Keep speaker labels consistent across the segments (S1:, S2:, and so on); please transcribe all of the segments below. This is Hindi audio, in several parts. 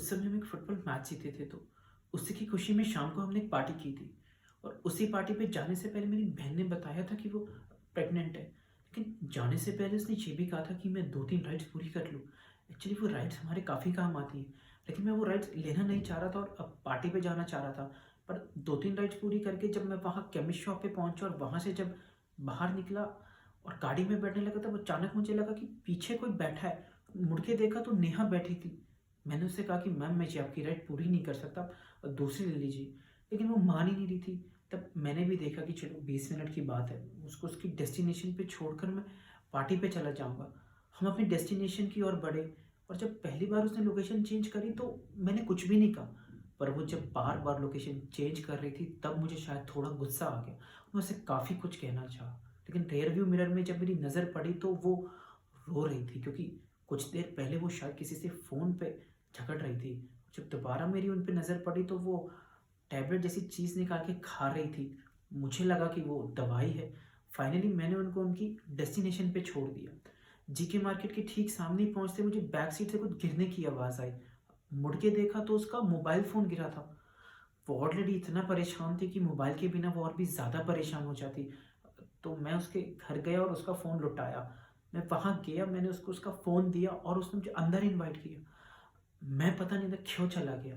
S1: उस समय हम एक फुटबॉल मैच जीते थे, तो उसी की खुशी में शाम को हमने एक पार्टी की थी। और उसी पार्टी पे जाने से पहले मेरी बहन ने बताया था कि वो प्रेग्नेंट है। लेकिन जाने से पहले उसने ये भी कहा था कि मैं 2-3 राइड्स पूरी कर लूँ। एक्चुअली वो राइड्स हमारे काफ़ी काम आती हैं, लेकिन मैं वो राइड्स लेना नहीं चाह रहा था और अब पार्टी पे जाना चाह रहा था। पर 2-3 राइड्स पूरी करके जब मैं वहाँ केमिस्ट शॉप पे पहुँचा और वहाँ से जब बाहर निकला और गाड़ी में बैठने लगा, तब अचानक मुझे लगा कि पीछे कोई बैठा है। मुड़ के देखा तो नेहा बैठी थी। मैंने उससे कहा कि मैम, मैं जी आपकी राइड पूरी नहीं कर सकता, दूसरी ले लीजिए। लेकिन वो मान ही नहीं रही थी। तब मैंने भी देखा कि चलो 20 मिनट की बात है, उसको उसकी डेस्टिनेशन पे छोड़कर मैं पार्टी पे चला जाऊँगा। हम अपनी डेस्टिनेशन की ओर बढ़े और जब पहली बार उसने लोकेशन चेंज करी तो मैंने कुछ भी नहीं कहा। पर वो जब बार-बार लोकेशन चेंज कर रही थी, तब मुझे शायद थोड़ा गुस्सा आ गया। मैं उसे काफ़ी कुछ कहना चाहा, लेकिन रियर व्यू मिरर में जब मेरी नज़र पड़ी तो वो रो रही थी, क्योंकि कुछ देर पहले वो शायद किसी से फ़ोन पे झगड़ रही थी। जब दोबारा मेरी उन पे नज़र पड़ी तो वो टैबलेट जैसी चीज़ निकाल के खा रही थी। मुझे लगा कि वो दवाई है। फाइनली मैंने उनको उनकी डेस्टिनेशन पे छोड़ दिया। जीके मार्केट के ठीक सामने ही पहुँचते मुझे बैक सीट से कुछ गिरने की आवाज़ आई। मुड़ के देखा तो उसका मोबाइल फ़ोन गिरा था। वो ऑलरेडी इतना परेशान थी कि मोबाइल के बिना वो और भी ज़्यादा परेशान हो जाती। तो मैं उसके घर गया और उसका फ़ोन लुटाया। मैं वहाँ गया, मैंने उसको उसका फ़ोन दिया और उसने मुझे अंदर इनवाइट किया। मैं पता नहीं था क्यों चला गया।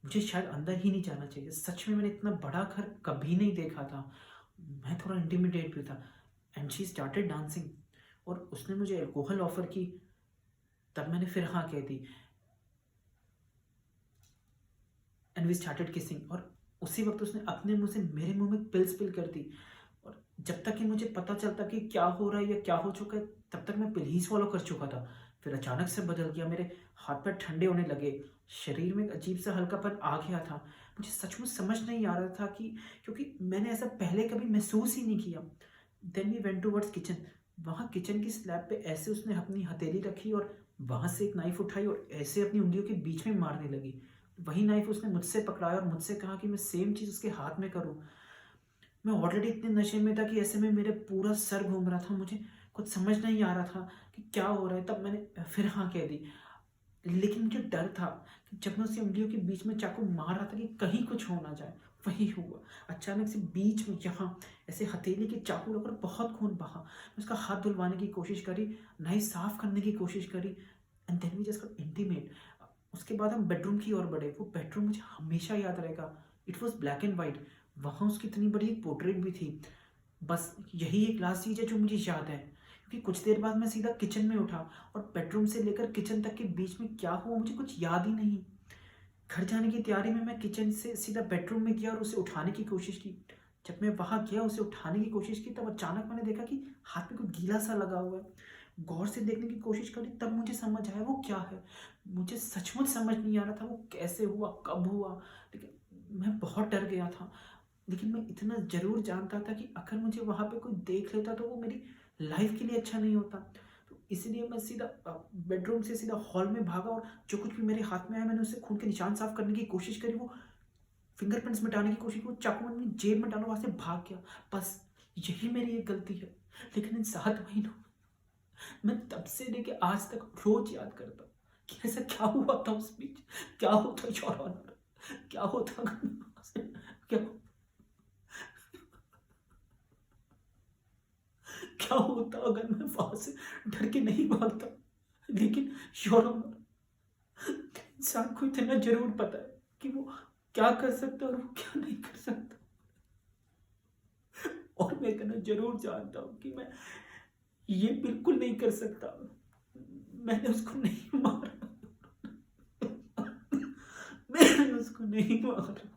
S1: मुझे शायद अंदर ही नहीं जाना चाहिए। सच में मैंने इतना बड़ा घर कभी नहीं देखा था। मैं थोड़ा इंटिमिडेट भी था। एंड शी स्टार्टेड डांसिंग और उसने मुझे अल्कोहल ऑफ़र की। तब मैंने फिर हाँ कह दी एंड वी स्टार्टेड किसिंग। और उसी वक़्त उसने अपने मुँह से मेरे मुँह में पिल स्पिल कर दी। और जब तक कि मुझे पता चलता कि क्या हो रहा है या क्या हो चुका है, तब तक मैं पिल ही स्वॉलो कर चुका था। फिर अचानक से बदल गया, मेरे हाथ-पैर ठंडे होने लगे, शरीर में एक अजीब-सा हल्कापन आ गया था। मुझे सचमुच समझ नहीं आ रहा था कि क्योंकि मैंने ऐसा पहले कभी महसूस ही नहीं किया। Then we went towards kitchen. वहाँ किचन की स्लैब पे ऐसे उसने अपनी हथेली रखी और वहाँ से एक नाइफ़ उठाई और ऐसे अपनी उँगलियों के बीच में मारने लगी। वही नाइफ़ उसने मुझसे पकड़ाया और मुझसे कहा कि मैं सेम चीज़ उसके हाथ में करूँ। मैं ऑलरेडी इतने नशे में था कि ऐसे में मेरे पूरा सर घूम रहा था, मुझे कुछ समझ नहीं आ रहा था कि क्या हो रहा है। तब मैंने फिर हाँ कह दी। लेकिन मुझे डर था कि जब मैं उसकी उँगलियों के बीच में चाकू मार रहा था कि कहीं कुछ हो ना जाए, वही हुआ। अचानक से बीच में यहाँ ऐसे हथेली के चाकू लगकर बहुत खून बहा। मैं उसका हाथ धुलवाने की कोशिश करी, नाई साफ करने की कोशिश करी and then we just got intimate. उसके बाद हम बेडरूम की ओर बढ़े। वो बेडरूम मुझे हमेशा याद रहेगा। It was black and white. वहाँ उसकी इतनी बड़ी एक पोर्ट्रेट भी थी। बस यही एक लास्ट चीज़ है जो मुझे याद है, क्योंकि कुछ देर बाद मैं सीधा किचन में उठा और बेडरूम से लेकर किचन तक के बीच में क्या हुआ मुझे कुछ याद ही नहीं। घर जाने की तैयारी में मैं किचन से सीधा बेडरूम में गया और उसे उठाने की कोशिश की। जब मैं वहाँ गया उसे उठाने की कोशिश की, तब अचानक मैंने देखा कि हाथ में कुछ गीला सा लगा हुआ है। गौर से देखने की कोशिश करी, तब मुझे समझ आया वो क्या है। मुझे सचमुच समझ नहीं आ रहा था वो कैसे हुआ, कब हुआ, लेकिन मैं बहुत डर गया था। लेकिन मैं इतना ज़रूर जानता था कि अगर मुझे वहाँ पे कोई देख लेता तो वो मेरी लाइफ़ के लिए अच्छा नहीं होता। तो इसलिए मैं सीधा बेडरूम से सीधा हॉल में भागा और जो कुछ भी मेरे हाथ में आया मैंने उससे खून के निशान साफ़ करने की कोशिश करी, वो फिंगरप्रिंट्स मिटाने की कोशिश की, वो चाकू मैंने अपनी जेब में डाला, वहाँ से भाग गया। बस यही मेरी एक गलती है। लेकिन इन 7 महीनों मैं तब से लेके आज तक रोज़ याद करता हूँ कि ऐसा क्या हुआ था उस बीच? क्या होता योर ऑनर? क्या होता अगर मैं वहाँ से क्या क्या होता अगर मैं वहाँ से डर के नहीं भागता? लेकिन योर ऑनर, इंसान को इतना ज़रूर पता है कि वो क्या कर सकता है और वो क्या नहीं कर सकता। और मैं इतना ज़रूर जानता हूँ कि मैं ये बिल्कुल नहीं कर सकता। मैंने उसको नहीं मारा। मैंने उसको नहीं मारा।